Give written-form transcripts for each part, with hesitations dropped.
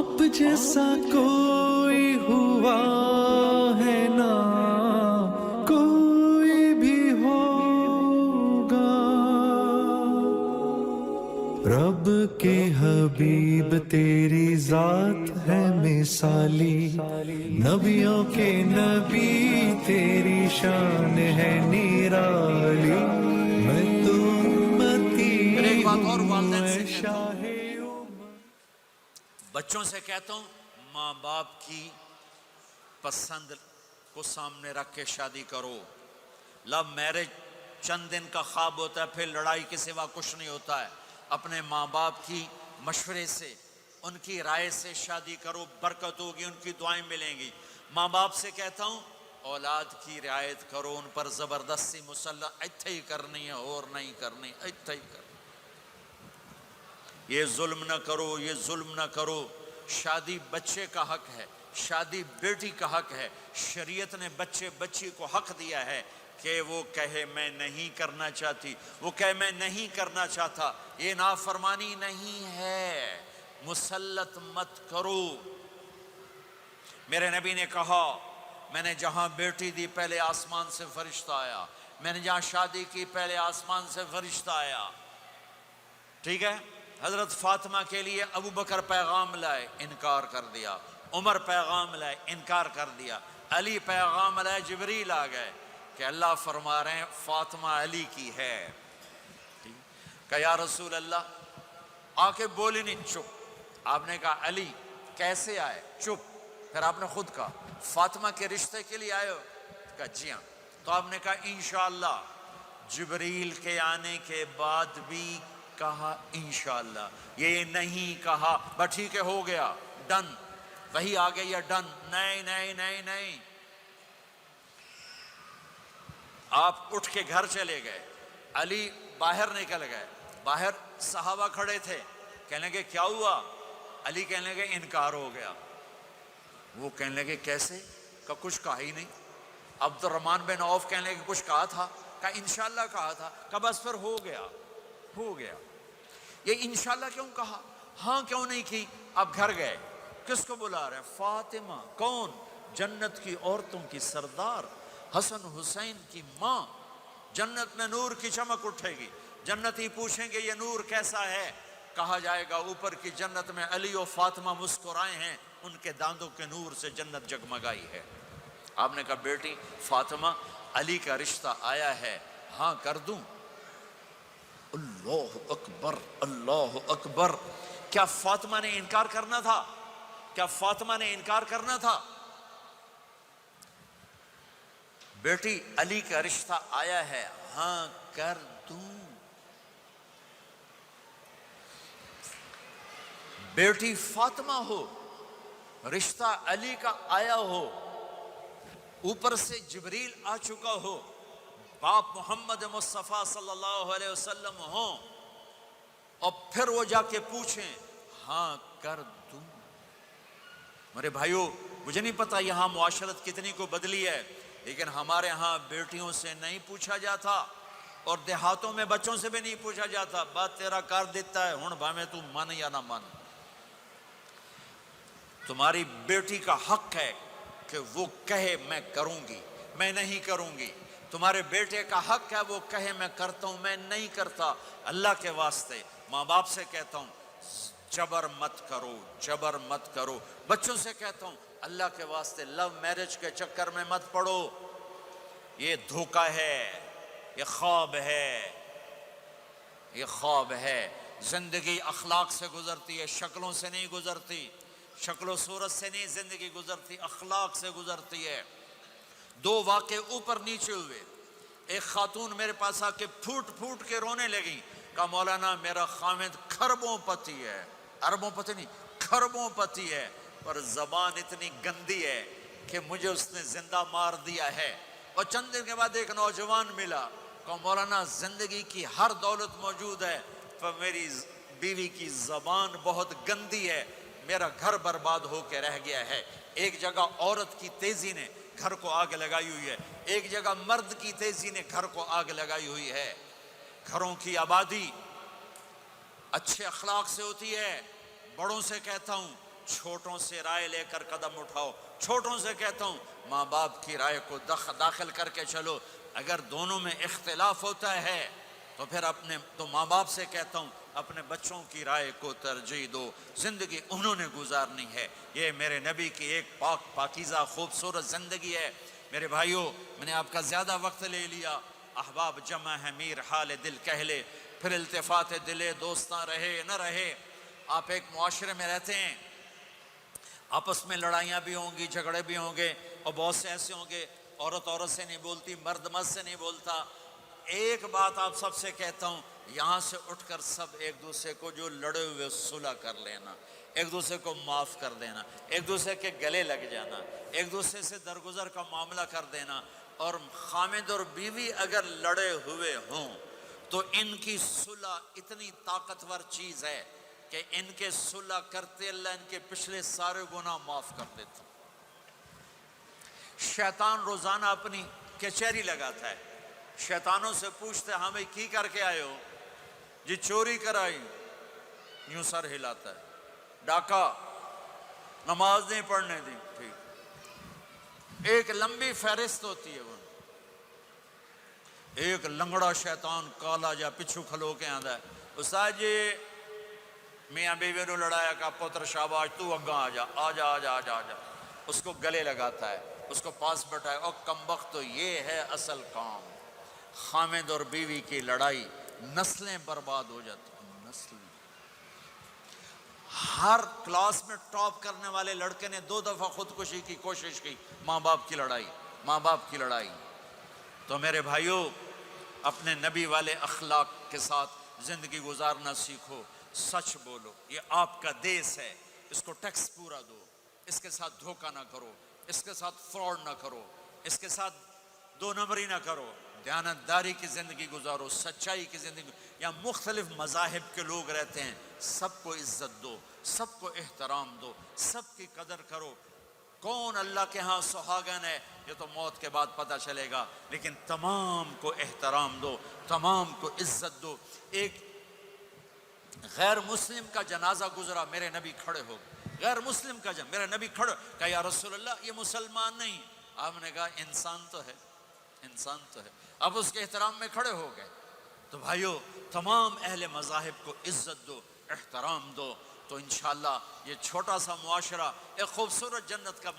آپ جیسا کوئی ہوا ہے نہ کوئی بھی ہوگا، رب کے حبیب تیری ذات ہے مثالی، نبیوں کے نبی تیری شان ہے نرالی، میں تو امتی ایک بات اور والدین سے ہوں کہتا شاہ ہوں، بچوں سے کہتا ہوں ماں باپ کی پسند کو سامنے رکھ کے شادی کرو۔ لو میرج چند دن کا خواب ہوتا ہے، پھر لڑائی کے سوا کچھ نہیں ہوتا ہے۔ اپنے ماں باپ کی مشورے سے، ان کی رائے سے شادی کرو، برکت ہوگی، ان کی دعائیں ملیں گی۔ ماں باپ سے کہتا ہوں اولاد کی رعایت کرو، ان پر زبردستی مسلط ایتھے ہی کرنی ہے اور نہیں کرنی، ایتھے ہی کرنی، یہ ظلم نہ کرو، یہ ظلم نہ کرو۔ شادی بچے کا حق ہے، شادی بیٹی کا حق ہے۔ شریعت نے بچی کو حق دیا ہے کہ وہ کہے میں نہیں کرنا چاہتی، وہ کہے میں نہیں کرنا چاہتا، یہ نافرمانی نہیں ہے، مسلط مت کرو۔ میرے نبی نے کہا میں نے جہاں بیٹی دی پہلے آسمان سے فرشتہ آیا، میں نے جہاں شادی کی پہلے آسمان سے فرشتہ آیا، ٹھیک ہے۔ حضرت فاطمہ کے لیے ابو بکر پیغام لائے، انکار کر دیا، عمر پیغام لائے، انکار کر دیا، علی پیغام لائے، جبریل آ گئے کہ اللہ فرما رہے ہیں فاطمہ علی کی ہے۔ کہ یا رسول اللہ، آ کے بولی نہیں، چپ۔ آپ نے کہا علی کیسے آئے؟ چپ۔ پھر آپ نے خود کہا فاطمہ کے رشتے کے لیے آئے ہو؟ کہا جی ہاں۔ تو آپ نے کہا انشاءاللہ۔ جبریل کے آنے کے بعد بھی کہا انشاءاللہ، یہ نہیں کہا بس ٹھیک ہے ہو گیا ڈن، وہی آ گئی ہے ڈن، نہیں نہیں نہیں نہیں۔ آپ اٹھ کے گھر چلے گئے، علی باہر نکل گئے، باہر صحابہ کھڑے تھے، کہنے لگے کیا ہوا؟ علی کہنے لگے انکار ہو گیا۔ وہ کہنے لگے کیسے؟ کہ کچھ کہا ہی نہیں۔ عبد الرحمن بن عوف کہنے لگے کچھ کہا تھا؟ کہ انشاءاللہ کہا تھا۔ کہ بس پھر ہو گیا، ہو گیا۔ یہ انشاءاللہ کیوں کہا؟ ہاں کیوں نہیں کی؟ اب گھر گئے، کس کو بلا رہے ہیں؟ فاطمہ۔ کون؟ جنت کی عورتوں کی سردار، حسن حسین کی ماں۔ جنت میں نور کی چمک اٹھے گی، جنتی پوچھیں گے یہ نور کیسا ہے؟ کہا جائے گا اوپر کی جنت میں علی و فاطمہ مسکرائے ہیں، ان کے دانتوں کے نور سے جنت جگمگائی ہے۔ آپ نے کہا بیٹی فاطمہ، علی کا رشتہ آیا ہے، ہاں کر دوں؟ اللہ اکبر، اللہ اکبر۔ کیا فاطمہ نے انکار کرنا تھا؟ کیا فاطمہ نے انکار کرنا تھا؟ بیٹی علی کا رشتہ آیا ہے، ہاں کر دوں۔ بیٹی فاطمہ ہو، رشتہ علی کا آیا ہو، اوپر سے جبریل آ چکا ہو، باپ محمد مصطفیٰ صلی اللہ علیہ وسلم ہوں، اور پھر وہ جا کے پوچھیں ہاں کر دوں۔ میرے بھائیو، مجھے نہیں پتا یہاں معاشرت کتنی کو بدلی ہے، لیکن ہمارے ہاں بیٹیوں سے نہیں پوچھا جاتا، اور دیہاتوں میں بچوں سے بھی نہیں پوچھا جاتا، بات تیرا کر دیتا ہے ہن بھاویں تو من یا نہ من۔ تمہاری بیٹی کا حق ہے کہ وہ کہے میں کروں گی، میں نہیں کروں گی۔ تمہارے بیٹے کا حق ہے وہ کہے میں کرتا ہوں، میں نہیں کرتا۔ اللہ کے واسطے ماں باپ سے کہتا ہوں جبر مت کرو، جبر مت کرو۔ بچوں سے کہتا ہوں اللہ کے واسطے لو میرج کے چکر میں مت پڑو، یہ دھوکہ ہے، یہ خواب ہے، یہ خواب ہے۔ زندگی اخلاق سے گزرتی ہے، شکلوں سے نہیں گزرتی، شکل و صورت سے نہیں زندگی گزرتی، اخلاق سے گزرتی ہے۔ دو واقعے اوپر نیچے ہوئے، ایک خاتون میرے پاس آ کے پھوٹ پھوٹ کے رونے لگی، کہا مولانا میرا خامد کھربوں پتی ہے، اربوں پتی نہیں کھربوں پتی ہے، پر زبان اتنی گندی ہے کہ مجھے اس نے زندہ مار دیا ہے۔ اور چند دن کے بعد ایک نوجوان ملا، کہا مولانا زندگی کی ہر دولت موجود ہے پر میری بیوی کی زبان بہت گندی ہے، میرا گھر برباد ہو کے رہ گیا ہے۔ ایک جگہ عورت کی تیزی نے گھر کو آگ لگائی ہوئی ہے، ایک جگہ مرد کی تیزی نے گھر کو آگ لگائی ہوئی ہے۔ گھروں کی آبادی اچھے اخلاق سے ہوتی ہے۔ بڑوں سے کہتا ہوں छोटों से राय लेकर कदम उठाओ। छोटों से कहता हूँ माँ बाप की राय को दाखिल करके चलो। अगर दोनों में इख्तिलाफ होता है तो फिर तो माँ बाप से कहता हूँ अपने बच्चों की राय को तरजीह दो। ज़िंदगी उन्होंने गुजारनी है। ये मेरे नबी की एक पाकीज़ा खूबसूरत ज़िंदगी है। मेरे भाइयों, मैंने आपका ज़्यादा वक्त ले लिया। अहबाब जमा है मीर हाल दिल कहले, फिर इल्तिफ़ात दिले दोस्तां रहे न रहे। आप एक मुआशरे में रहते हैं, आपस में लड़ाइयाँ भी होंगी, झगड़े भी होंगे, और बहुत से ऐसे होंगे औरत औरत से नहीं बोलती, मर्द मर्द से नहीं बोलता। एक बात आप सबसे कहता हूँ, यहाँ से उठकर सब एक दूसरे को जो लड़े हुए सुलह कर लेना, एक दूसरे को माफ़ कर देना, एक दूसरे के गले लग जाना, एक दूसरे से दरगुजर का मामला कर देना। और खामिद और बीवी अगर लड़े हुए हों तो इनकी सुलह इतनी ताकतवर चीज़ है कि इनके सुलह करते अल्लाह इनके पिछले सारे गुनाह माफ़ कर देता। शैतान रोज़ाना अपनी कचहरी लगाता है, शैतानों से पूछते हाँ भाई की करके आए हो जी? चोरी कराई, यूं सर हिलाता है। डाका, नमाज नहीं पढ़ने दी, ठीक। एक लंबी फहरिस्त होती है। वो एक लंगड़ा शैतान काला जा पिछू खलो के आंदा है, उस्ताद जी मियाँ बीवी ने लड़ाया का पुत्र शाबाश तू अग्गा आ जा आ जा आ जा आ जा आ जा। उसको गले लगाता है, उसको पास बैठाए। और कमबख्त, तो ये है असल काम। खामिद और बीवी की लड़ाई, नस्लें बर्बाद हो जाती हैं, नस्लें। हर क्लास में टॉप करने वाले लड़के ने 2 दफ़ा खुदकुशी की कोशिश की। माँ बाप की लड़ाई, माँ बाप की लड़ाई। तो मेरे भाइयों, अपने नबी वाले अखलाक के साथ ज़िंदगी गुजारना सीखो। सच बोलो, ये आपका देश है, इसको टैक्स पूरा दो, इसके साथ धोखा ना करो, इसके साथ फ्रॉड ना करो, इसके साथ 2 नंबरी ना करो। दयानतदारी की ज़िंदगी गुजारो, सच्चाई की ज़िंदगी। यहाँ मुख्तलिफ मज़ाहिब के लोग रहते हैं, सबको इज़्ज़त दो, सबको एहतराम दो, सबकी कदर करो। कौन अल्लाह के यहाँ सुहागन है ये तो मौत के बाद पता चलेगा, लेकिन तमाम को एहतराम दो, तमाम को इज़्ज़त दो। एक गैर मुस्लिम का जनाजा गुजरा, मेरे नबी खड़े हो गए। गैर मुस्लिम का मेरे नबी खड़े, कहा या रसूलल्लाह ये मुसलमान नहीं। आपने कहा इंसान तो है, इंसान तो है। अब उसके एहतराम में खड़े हो गए। तो भाइयों, तमाम अहले मज़ाहिब को इज़्ज़त दो, एहतराम दो, तो इंशाअल्लाह ये छोटा सा मुआशरा एक खूबसूरत जन्नत का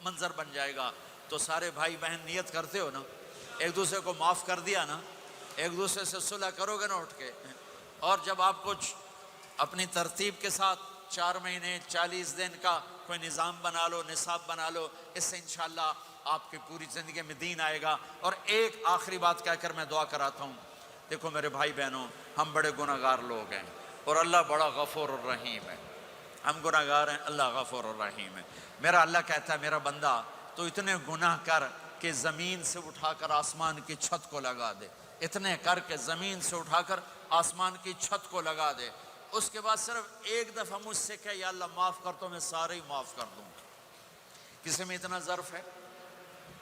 मंजर बन जाएगा। तो सारे भाई बहन नियत करते हो ना, एक दूसरे को माफ़ कर दिया ना, एक दूसरे से सुलह करोगे ना उठ के। और जब आप कुछ अपनी तरतीब के साथ 4 महीने 40 दिन का कोई निज़ाम बना लो, निसाब बना लो, इससे इंशाअल्लाह आपकी पूरी ज़िंदगी में दीन आएगा। और एक आखिरी बात कहकर मैं दुआ कराता हूँ। देखो मेरे भाई बहनों, हम बड़े गुनाहगार लोग हैं और अल्लाह बड़ा गफ़ूर और रहीम है। हम गुनाहगार हैं, अल्लाह गफ़ूर और रहीम है। मेरा अल्लाह कहता है मेरा बंदा तो इतने गुनाह कर के ज़मीन से उठाकर आसमान की छत को लगा दे, इतने कर के ज़मीन से उठाकर आसमान की छत को लगा दे। उसके बाद सिर्फ एक दफ़ा मुझसे कह या अल्लाह माफ़ कर, तो मैं सारे ही माफ़ कर दूँ। किसी में इतना ज़र्फ़ है?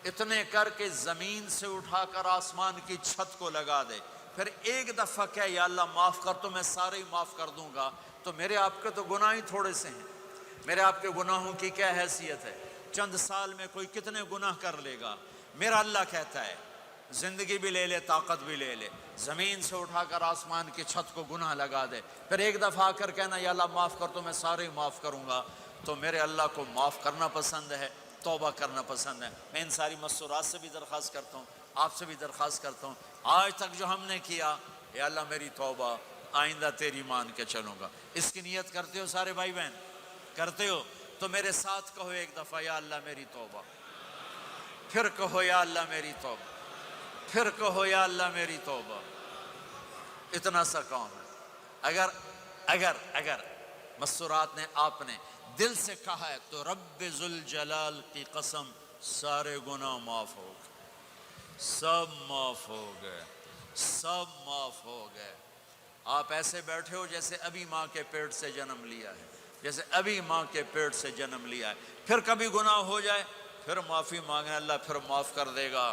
इतने करके ज़मीन से उठाकर आसमान की छत को लगा दे, फिर एक दफ़ा कह या अल्लाह माफ़ कर, तो मैं सारे ही माफ़ कर दूँगा। तो मेरे आपके तो गुनाह ही थोड़े से हैं, मेरे आपके गुनाहों की क्या हैसियत है? चंद साल में कोई कितने गुनाह कर लेगा। मेरा अल्लाह कहता है ज़िंदगी भी ले ले, ताकत भी ले ले, ज़मीन से उठाकर आसमान की छत को गुनाह लगा दे, फिर एक दफ़ा आकर कहना या अल्लाह माफ़ कर, तो मैं सारे ही माफ़ करूँगा। तो मेरे अल्लाह को माफ़ करना पसंद है, तौबा करना पसंद है। मैं इन सारी मस्तूरात से भी दरख्वास्त करता हूँ, आपसे भी दरख्वास्त करता हूँ, आज तक जो हमने किया, या अल्लाह मेरी तौबा, आइंदा तेरी मान के चलूँगा। इसकी नीयत करते हो सारे भाई बहन? करते हो? तो मेरे साथ कहो एक दफ़ा या अल्लाह मेरी तौबा, फिर कहो या अल्लाह मेरी तौबा, फिर कहो या अल्लाह मेरी तौबा। इतना सा काम है। अगर अगर अगर मस्तूरात ने आपने दिल से कहा है तो रब्बे जुल जलाल की कसम सारे गुनाह माफ़ हो गए, सब माफ़ हो गए, सब माफ़ हो गए। आप ऐसे बैठे हो जैसे अभी माँ के पेट से जन्म लिया है, जैसे अभी माँ के पेट से जन्म लिया है। फिर कभी गुनाह हो जाए फिर माफ़ी मांगे, अल्लाह फिर माफ़ कर देगा।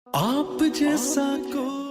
آپ جیسا کو